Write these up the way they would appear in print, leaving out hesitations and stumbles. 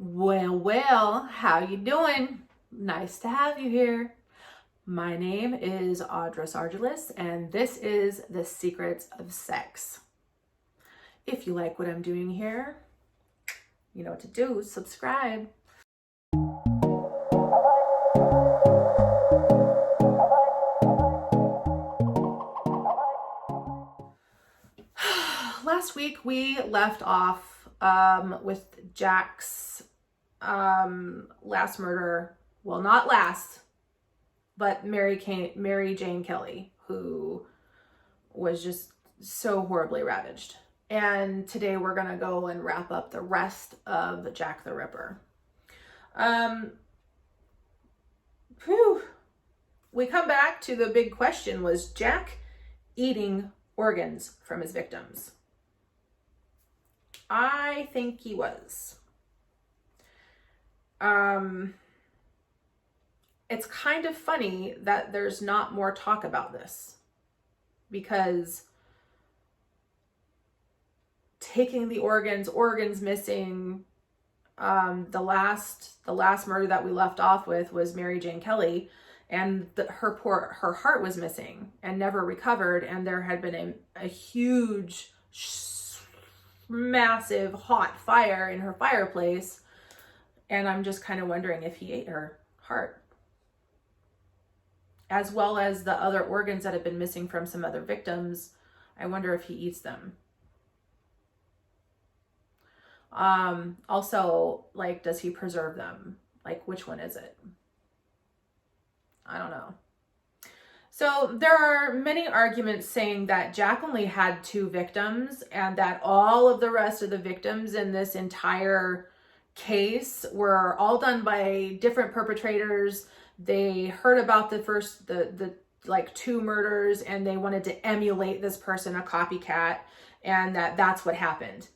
Well, how you doing? Nice to have you here. My name is Audra Sargelis, and this is The Secrets of Sex. If you like what I'm doing here, you know what to do. Subscribe. Last week we left off with Jack's last murder. Well, not last, but Mary Jane Kelly, who was just so horribly ravaged. And today we're gonna go and wrap up the rest of Jack the Ripper. We come back to the big question: was Jack eating organs from his victims? I think he was. It's kind of funny that there's not more talk about this, because taking the organs missing, the last murder that we left off with was Mary Jane Kelly, and her heart was missing and never recovered, and there had been a huge, massive hot fire in her fireplace, and I'm just kind of wondering if he ate her heart, as well as the other organs that have been missing from some other victims. I wonder if he eats them. Also, like, does he preserve them? Like, which one is it? I don't know. So there are many arguments saying that Jack only had 2 victims, and that all of the rest of the victims in this entire case were all done by different perpetrators. They heard about the like 2 murders, and they wanted to emulate this person, a copycat, and that's what happened.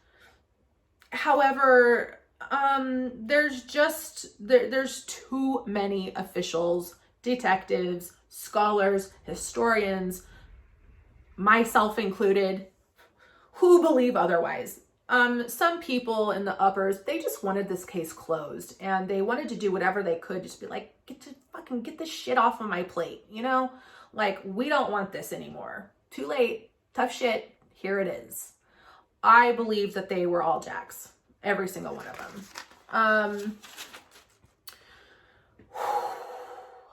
However, there's too many officials, detectives, scholars, historians, myself included, who believe otherwise. Some people in the uppers, they just wanted this case closed, and they wanted to do whatever they could, just be like, get this shit off of my plate, you know? Like, we don't want this anymore. Too late, tough shit, here it is. I believe that they were all Jacks, every single one of them.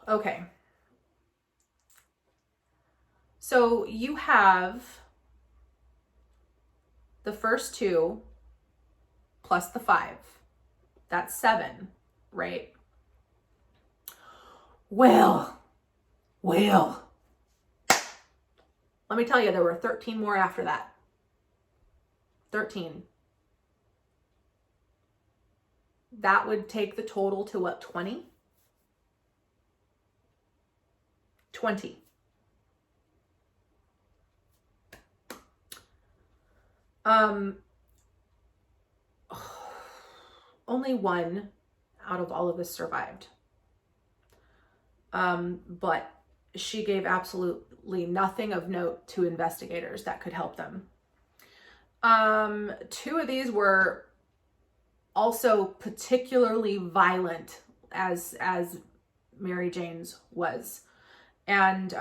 Okay. So you have the first 2 plus the 5. That's 7, right? Well, let me tell you, there were 13 more after that. 13. That would take the total to what, 20? 20. Only 1 out of all of this survived. But she gave absolutely nothing of note to investigators that could help them. 2 of these were also particularly violent, as Mary Jane's was. And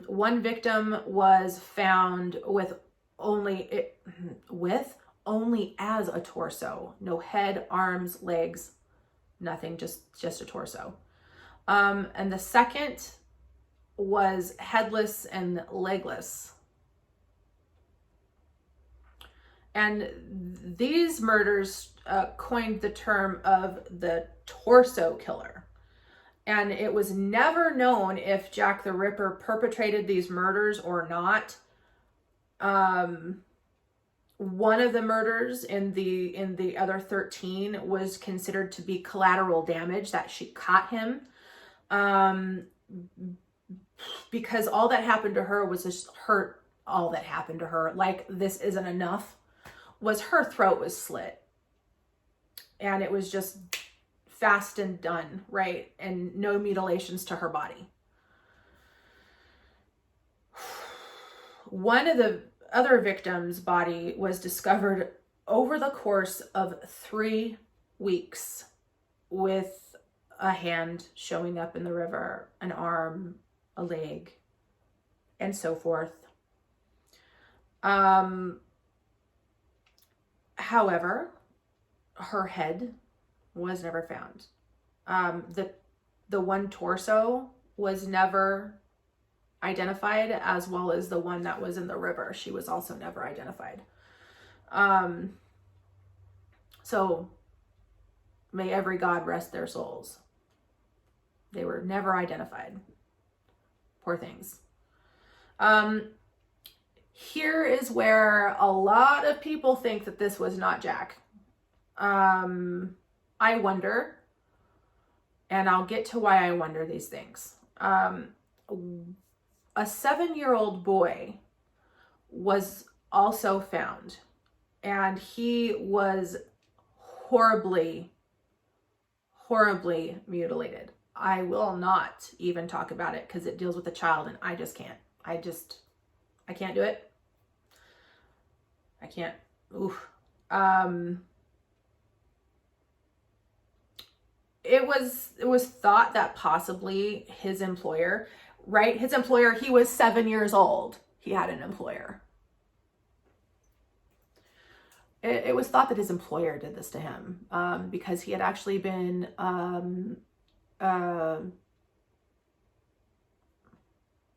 one victim was found with only as a torso, no head, arms, legs, nothing, just a torso. And the second was headless and legless. And these murders coined the term of the torso killer. And it was never known if Jack the Ripper perpetrated these murders or not. One of the murders in the other 13 was considered to be collateral damage, that she caught him. Because all that happened to her was just all that happened to her, like this isn't enough, was her throat was slit. And it was just fast and done, right? And no mutilations to her body. One of the other victim's body was discovered over the course of 3 weeks with a hand showing up in the river, an arm, a leg, and so forth. However, her head was never found. The one torso was never identified, as well as the one that was in the river. She was also never identified. So may every God rest their souls. They were never identified. Poor things. Here is where a lot of people think that this was not Jack. I wonder, and I'll get to why I wonder these things. A 7-year-old boy was also found, and he was horribly mutilated. I will not even talk about it because it deals with a child, and I just can't. I can't do it. I can't. Oof. It was thought that possibly his employer, right? His employer, he was 7 years old. He had an employer. It was thought that his employer did this to him because he had actually been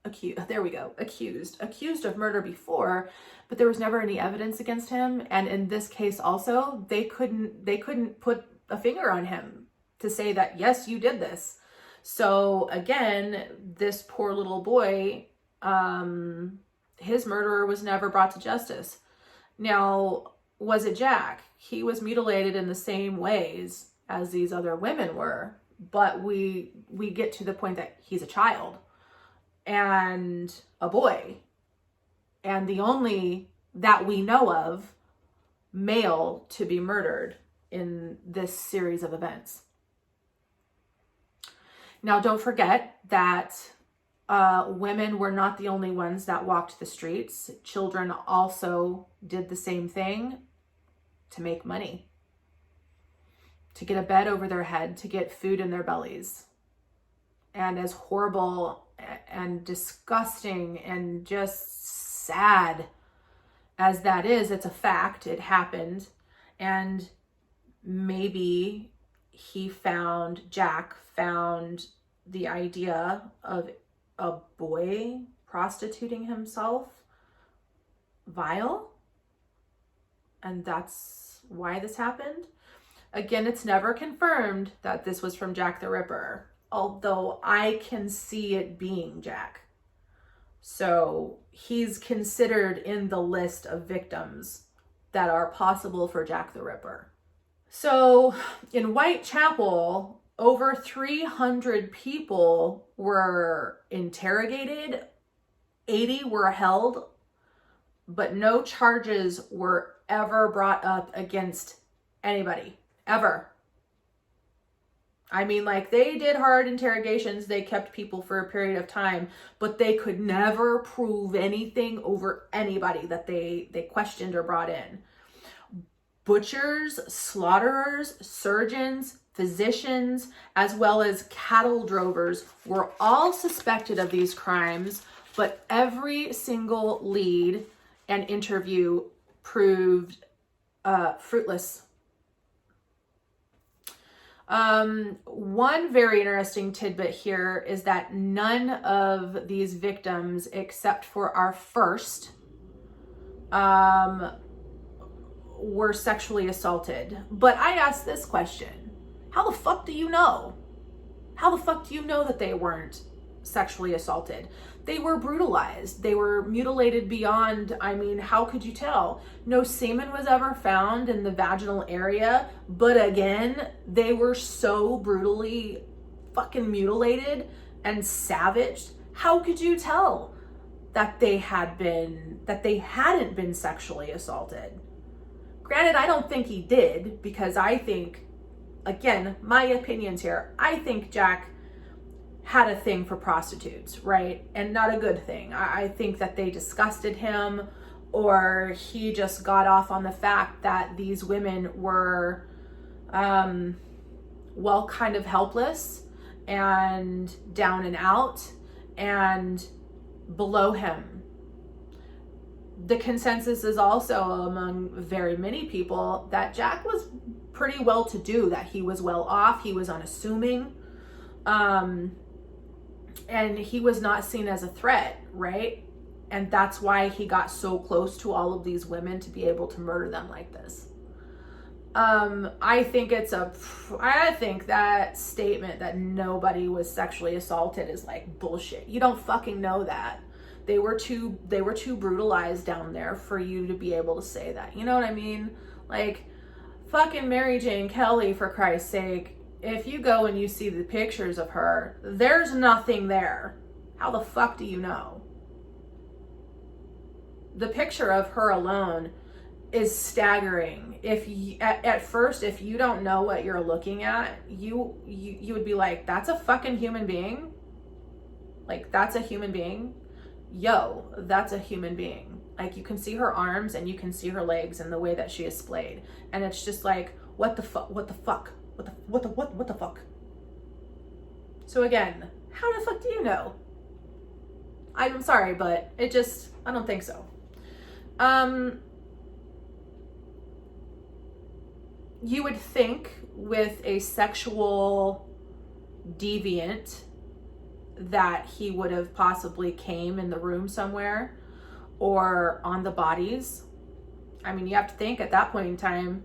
accused of murder before, but there was never any evidence against him. And in this case also, they couldn't put a finger on him to say that, yes, you did this. So again, this poor little boy, his murderer was never brought to justice. Now, was it Jack? He was mutilated in the same ways as these other women were, but we get to the point that he's a child and a boy, and the only that we know of male to be murdered in this series of events. Now, don't forget that women were not the only ones that walked the streets. Children also did the same thing to make money, to get a bed over their head, to get food in their bellies. And as horrible and disgusting and just sad as that is, it's a fact. It happened. And maybe Jack found the idea of a boy prostituting himself vile, and that's why this happened. Again, it's never confirmed that this was from Jack the Ripper, although I can see it being Jack. So he's considered in the list of victims that are possible for Jack the Ripper. So in Whitechapel, over 300 people were interrogated, 80 were held, but no charges were ever brought up against anybody, ever. I mean, like, they did hard interrogations, they kept people for a period of time, but they could never prove anything over anybody that they questioned or brought in. Butchers, slaughterers, surgeons, physicians, as well as cattle drovers were all suspected of these crimes, but every single lead and interview proved fruitless. One very interesting tidbit here is that none of these victims, except for our first, were sexually assaulted. But I asked this question: how the fuck do you know? How the fuck do you know that they weren't sexually assaulted? They were brutalized. They were mutilated beyond, I mean, how could you tell? No semen was ever found in the vaginal area, but again, they were so brutally fucking mutilated and savaged. How could you tell that they hadn't been sexually assaulted? Granted, I don't think he did, because I think, again, my opinions here, I think Jack had a thing for prostitutes, right? And not a good thing. I think that they disgusted him, or he just got off on the fact that these women were well, kind of helpless and down and out and below him. The consensus is also among very many people that Jack was pretty well to do, that he was well off, he was unassuming, and he was not seen as a threat, right? And that's why he got so close to all of these women to be able to murder them like this. I think that statement that nobody was sexually assaulted is like bullshit. You don't fucking know that. They were too brutalized down there for you to be able to say that. You know what I mean? Like, fucking Mary Jane Kelly, for Christ's sake. If you go and you see the pictures of her, there's nothing there. How the fuck do you know? The picture of her alone is staggering. If you, at first, if you don't know what you're looking at, you would be like, that's a fucking human being? Like, that's a human being? Yo, that's a human being. Like, you can see her arms and you can see her legs and the way that she is splayed. And it's just like, what the fuck? What the fuck? What the fuck? So again, how the fuck do you know? I'm sorry, but I don't think so. You would think with a sexual deviant that he would have possibly came in the room somewhere or on the bodies. I mean, you have to think at that point in time,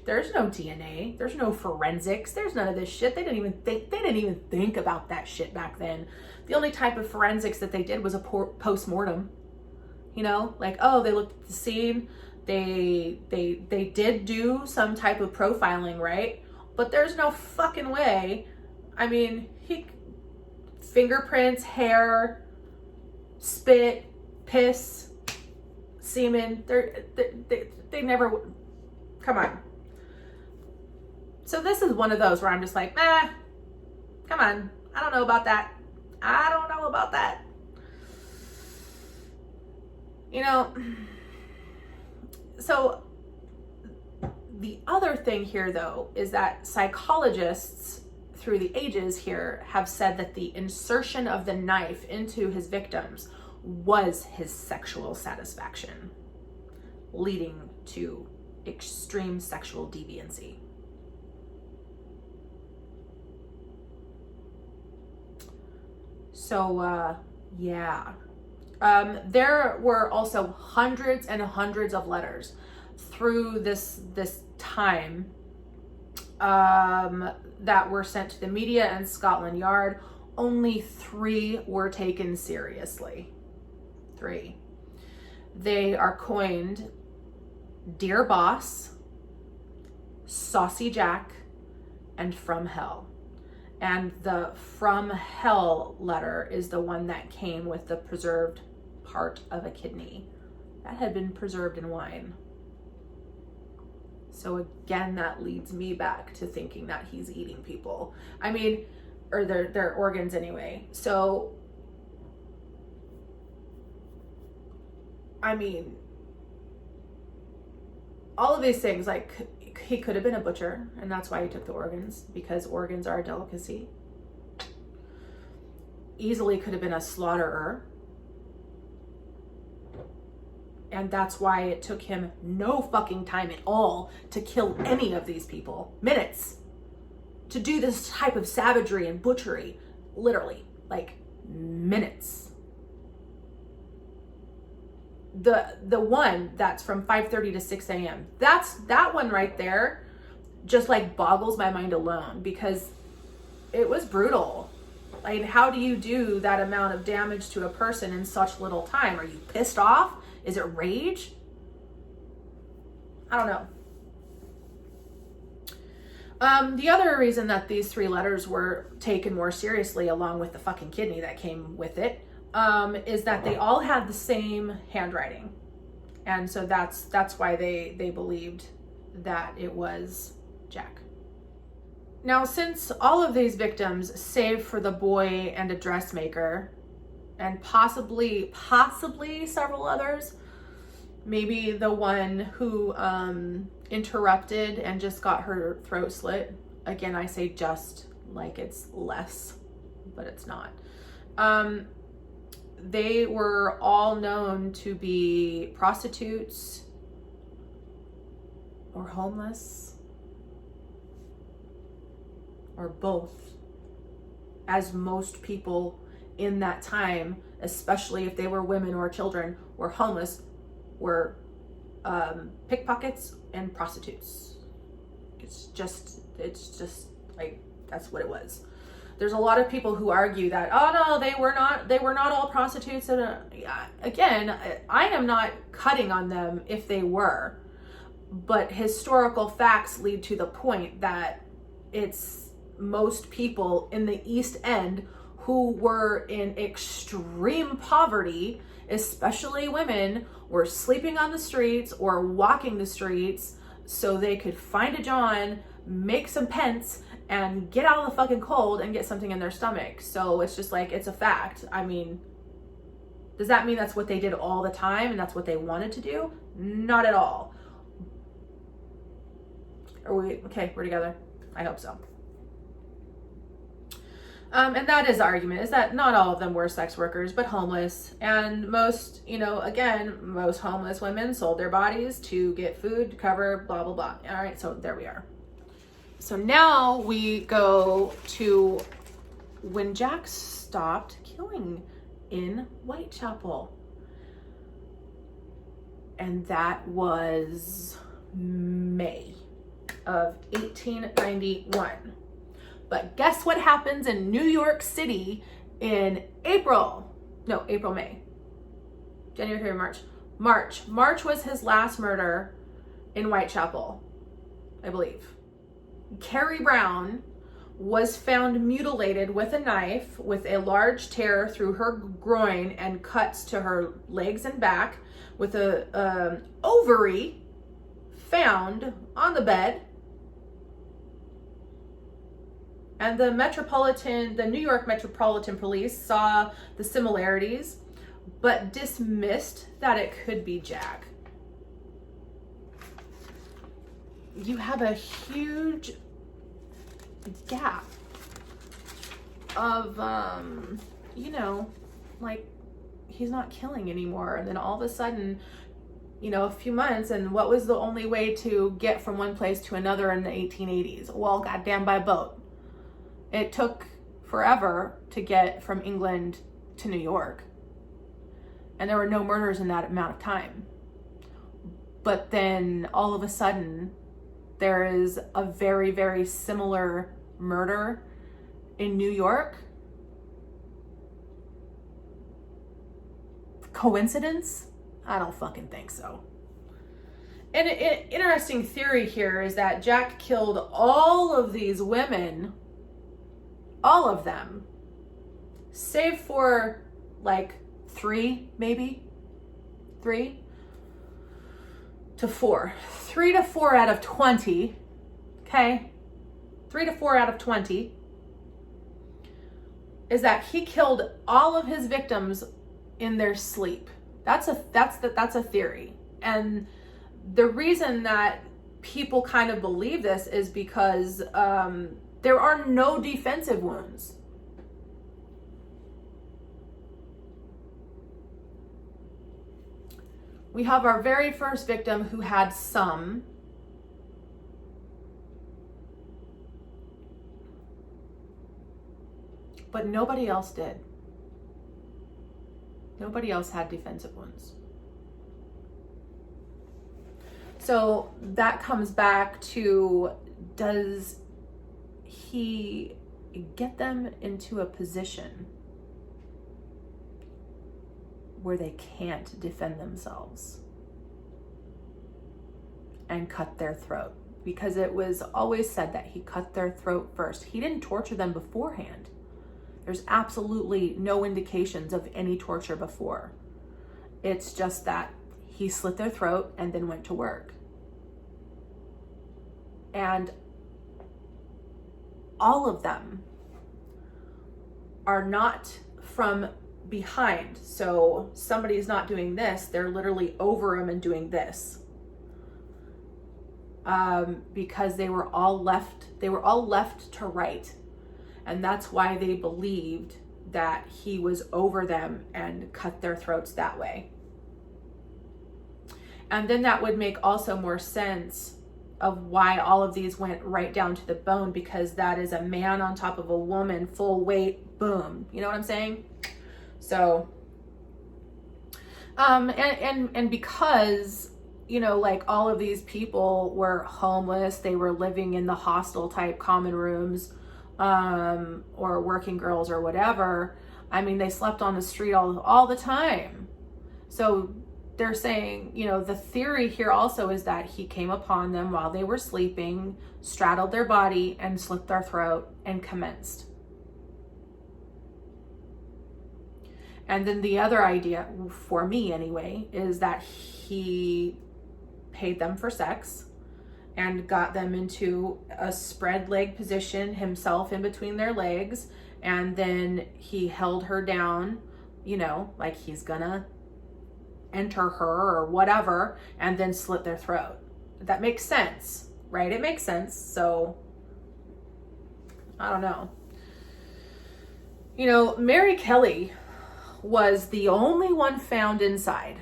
there's no DNA, there's no forensics, there's none of this shit. They didn't even think about that shit back then. The only type of forensics that they did was a post-mortem. You know, like, oh, they looked at the scene, they did do some type of profiling, right? But there's no fucking way. I mean, fingerprints, hair, spit, piss, semen, they never, come on. So this is one of those where I'm just like, come on, I don't know about that. You know, so the other thing here, though, is that psychologists through the ages here have said that the insertion of the knife into his victims was his sexual satisfaction, leading to extreme sexual deviancy. So, yeah. There were also hundreds and hundreds of letters through this time that were sent to the media and Scotland Yard. Only 3 were taken seriously. 3. They are coined Dear Boss, Saucy Jack, and From Hell. And the From Hell letter is the one that came with the preserved part of a kidney that had been preserved in wine. So again, that leads me back to thinking that he's eating people. I mean, or their organs anyway. So, I mean, all of these things, like, he could have been a butcher, and that's why he took the organs, because organs are a delicacy. Easily could have been a slaughterer, and that's why it took him no fucking time at all to kill any of these people. Minutes. To do this type of savagery and butchery. Literally. Like, minutes. The one that's from 5:30 to 6 a.m. That one right there just like boggles my mind alone, because it was brutal. Like, how do you do that amount of damage to a person in such little time? Are you pissed off? Is it rage? I don't know. The other reason that these 3 letters were taken more seriously, along with the fucking kidney that came with it, is that they all had the same handwriting. And so that's why they believed that it was Jack. Now, since all of these victims, save for the boy and a dressmaker, and possibly several others, maybe the one who interrupted and just got her throat slit. Again, I say just like it's less, but it's not. They were all known to be prostitutes or homeless or both, as most people in that time, especially if they were women or children, were homeless, were pickpockets and prostitutes. It's just like, that's what it was. There's a lot of people who argue that, oh no, they were not all prostitutes. And again, I am not cutting on them if they were, but historical facts lead to the point that it's most people in the East End who were in extreme poverty, especially women, were sleeping on the streets or walking the streets so they could find a John, make some pence, and get out of the fucking cold and get something in their stomach. So it's just like, it's a fact. I mean, does that mean that's what they did all the time and that's what they wanted to do? Not at all. Are we okay? We're together? I hope so. And that is the argument, is that not all of them were sex workers, but homeless. And most, again, most homeless women sold their bodies to get food, to cover, blah, blah, blah. All right, so there we are. So now we go to when Jack stopped killing in Whitechapel. And that was May of 1891. But guess what happens in New York City in May. January, February, March. March was his last murder in Whitechapel, I believe. Carrie Brown was found mutilated with a knife with a large tear through her groin and cuts to her legs and back, with a ovary found on the bed. And the New York Metropolitan Police saw the similarities, but dismissed that it could be Jack. You have a huge gap of, like, he's not killing anymore. And then all of a sudden, a few months, and what was the only way to get from one place to another in the 1880s? Well, goddamn, by boat. It took forever to get from England to New York. And there were no murders in that amount of time. But then all of a sudden, there is a very, very similar murder in New York. Coincidence? I don't fucking think so. And an interesting theory here is that Jack killed all of these women, all of them, save for like 3 to 4 out of 20. Okay, 3 to 4 out of 20 is that he killed all of his victims in their sleep. That's a theory. And the reason that people kind of believe this is because there are no defensive wounds. We have our very first victim who had some. But nobody else did. Nobody else had defensive wounds. So that comes back to, does he get them into a position where they can't defend themselves and cut their throat? Because it was always said that he cut their throat first. He didn't torture them beforehand. There's absolutely no indications of any torture before. It's just that he slit their throat and then went to work. And all of them are not from behind. So somebody's not doing this, they're literally over him and doing this. Because they were all left to right. And that's why they believed that he was over them and cut their throats that way. And then that would make also more sense of why all of these went right down to the bone, because that is a man on top of a woman, full weight, boom. You know what I'm saying? So, and because, you know, like all of these people were homeless, they were living in the hostel type common rooms, or working girls or whatever. I mean, they slept on the street all the time. So they're saying, you know, the theory here also is that he came upon them while they were sleeping, straddled their body and slit their throat and commenced. And then the other idea, for me anyway, is that he paid them for sex and got them into a spread leg position, himself in between their legs, and then he held her down, you know, like he's gonna enter her or whatever, and then slit their throat. That makes sense, right? It makes sense. So I don't know. You know, Mary Kelly was the only one found inside.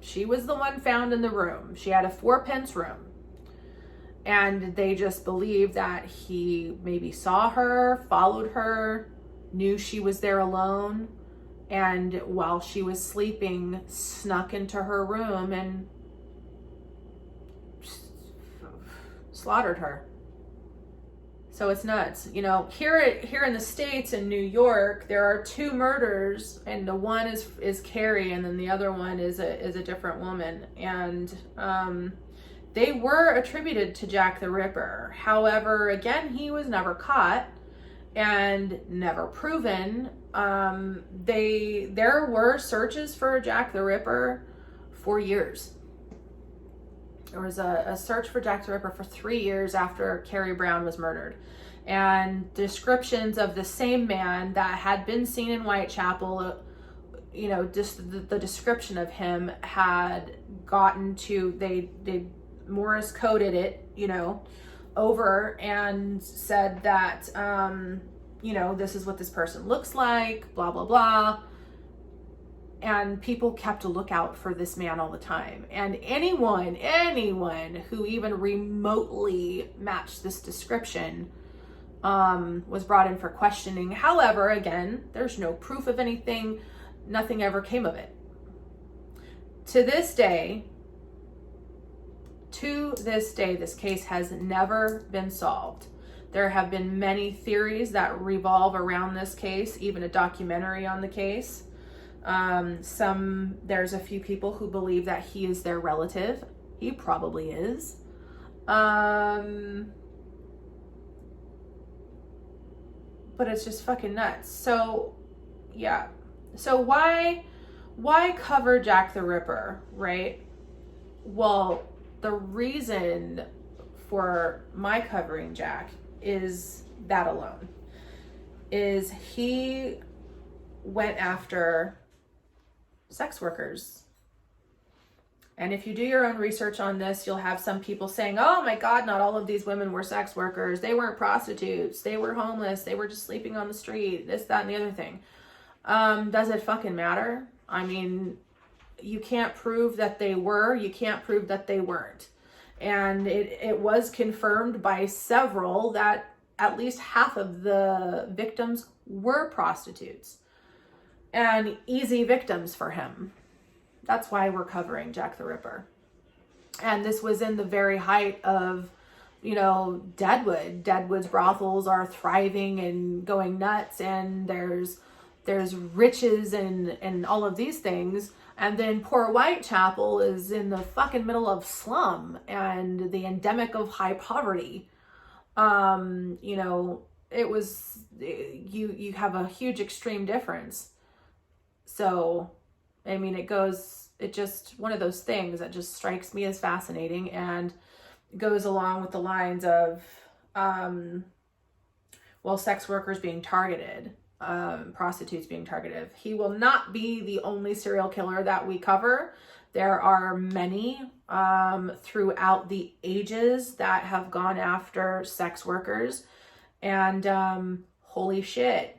She was the one found in the room. She had a 4-pence room. And they just believed that he maybe saw her, followed her, knew she was there alone, and while she was sleeping, snuck into her room and slaughtered her. So it's nuts. You know, here in the States, in New York, there are 2 murders, and the one is Carrie, and then the other one is a different woman. And they were attributed to Jack the Ripper. However, again, he was never caught and never proven. There were searches for Jack the Ripper for years. There was a search for Jack the Ripper for 3 years after Carrie Brown was murdered. And descriptions of the same man that had been seen in Whitechapel, you know, just the description of him had gotten to, they Morris coded it, you know, over and said that, you know, this is what this person looks like, blah, blah, blah. And people kept a lookout for this man all the time. And anyone who even remotely matched this description was brought in for questioning. However, again, there's no proof of anything. Nothing ever came of it. To this day, this case has never been solved. There have been many theories that revolve around this case, even a documentary on the case. There's a few people who believe that he is their relative. He probably is. But it's just fucking nuts. So, yeah. So why cover Jack the Ripper, right? Well, the reason for my covering Jack is that alone. Is he went after sex workers. And if you do your own research on this, you'll have some people saying, oh my God, not all of these women were sex workers. They weren't prostitutes. They were homeless. They were just sleeping on the street. This, that, and the other thing. Does it fucking matter? I mean, you can't prove that they were. You can't prove that they weren't. And it was confirmed by several that at least half of the victims were prostitutes. And easy victims for him. That's why we're covering Jack the Ripper. And this was in the very height of, you know, Deadwood. Deadwood's brothels are thriving and going nuts, and there's riches and all of these things. And then poor Whitechapel is in the fucking middle of slum and the endemic of high poverty. You know, it was, you have a huge extreme difference. So, I mean, it just, one of those things that just strikes me as fascinating and goes along with the lines of, well, sex workers being targeted. prostitutes being targeted. He will not be the only serial killer that we cover. There are many throughout the ages that have gone after sex workers. And holy shit,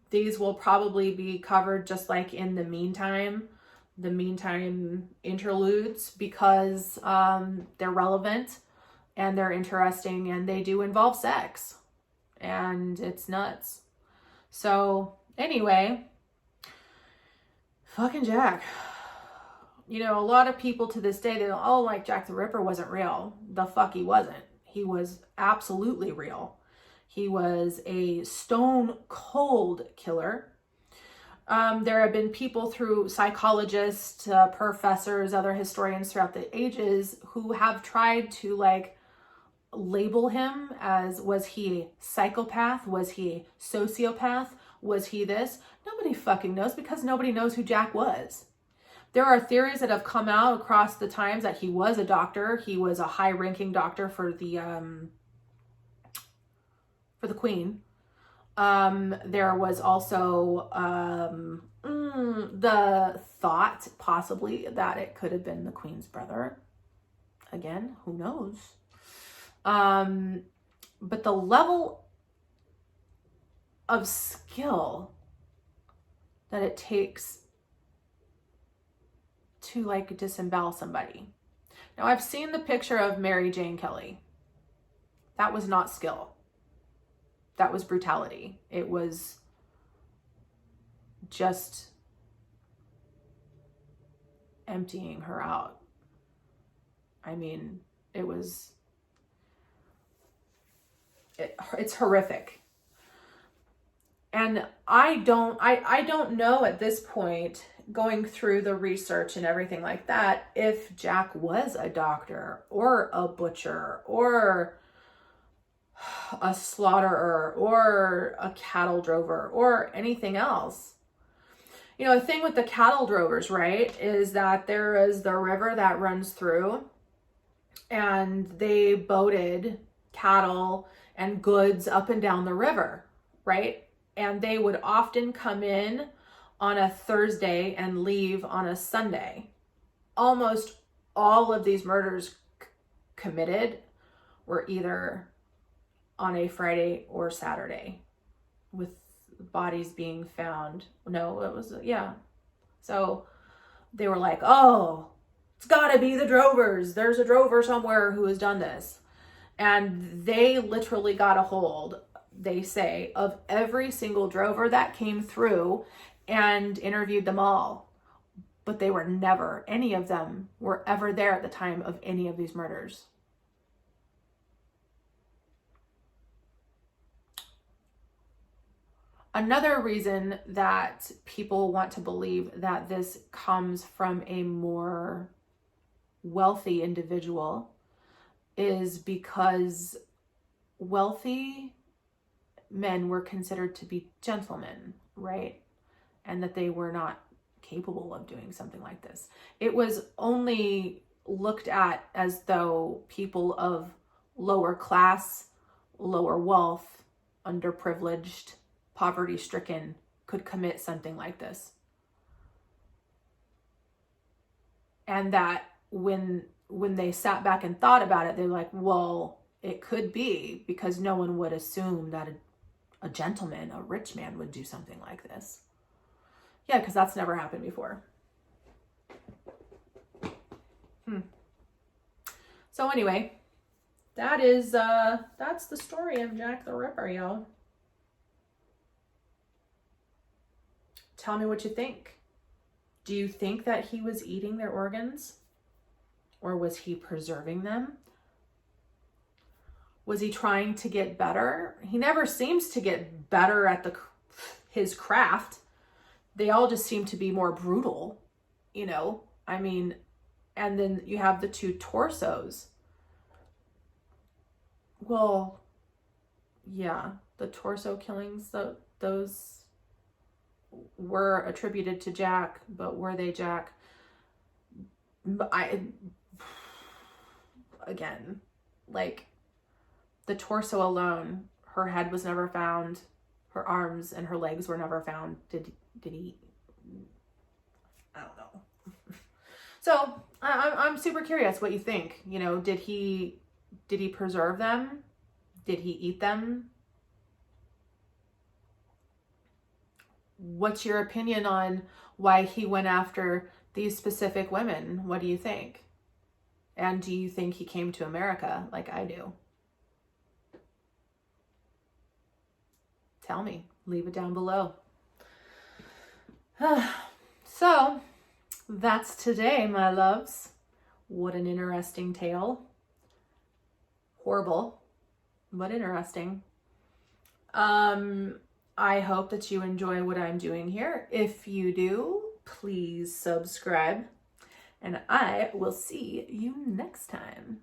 these will probably be covered just like in the meantime interludes, because they're relevant and they're interesting and they do involve sex. And it's nuts. So anyway, fucking Jack. You know, a lot of people to this day, they go, oh, like Jack the Ripper wasn't real. The fuck he wasn't. He was absolutely real. He was a stone cold killer. There have been people through psychologists, professors, other historians throughout the ages who have tried to like label him as, was he a psychopath? Was he a sociopath? Was he this? Nobody fucking knows, because nobody knows who Jack was. There are theories that have come out across the times that he was a doctor. He was a high-ranking doctor for the Queen. There was also the thought possibly that it could have been the Queen's brother. Again, who knows? But the level of skill that it takes to like disembowel somebody. Now, I've seen the picture of Mary Jane Kelly. That was not skill. That was brutality. It was just emptying her out. I mean, it's horrific. And I don't know at this point, going through the research and everything like that, if Jack was a doctor or a butcher or a slaughterer or a cattle drover or anything else. You know, the thing with the cattle drovers, right, is that there is the river that runs through, and they boated cattle and goods up and down the river, right? And they would often come in on a Thursday and leave on a Sunday. Almost all of these murders committed were either on a Friday or Saturday, with bodies being found. No, it was, yeah. So they were like, oh, it's gotta be the drovers. There's a drover somewhere who has done this. And they literally got a hold, they say, of every single drover that came through and interviewed them all. But they were never, any of them were ever there at the time of any of these murders. Another reason that people want to believe that this comes from a more wealthy individual is because wealthy men were considered to be gentlemen, right? And that they were not capable of doing something like this. It was only looked at as though people of lower class, lower wealth, underprivileged, poverty-stricken could commit something like this. And that when they sat back and thought about it, they're like, well, it could be, because no one would assume that a gentleman, a rich man, would do something like this. Yeah, because that's never happened before. So anyway, that's the story of Jack the Ripper, y'all. Tell me what you think. Do you think that he was eating their organs? Or was he preserving them? Was he trying to get better? He never seems to get better at his craft. They all just seem to be more brutal, you know? I mean, and then you have the two torsos. Well, yeah, the torso killings, those were attributed to Jack, but were they Jack? Again, like, the torso alone, her head was never found. Her arms and her legs were never found. Did he? I don't know. So I'm super curious what you think. You know, did he preserve them? Did he eat them? What's your opinion on why he went after these specific women? What do you think? And do you think he came to America like I do? Tell me. Leave it down below. So, that's today, my loves. What an interesting tale. Horrible, but interesting. I hope that you enjoy what I'm doing here. If you do, please subscribe, and I will see you next time.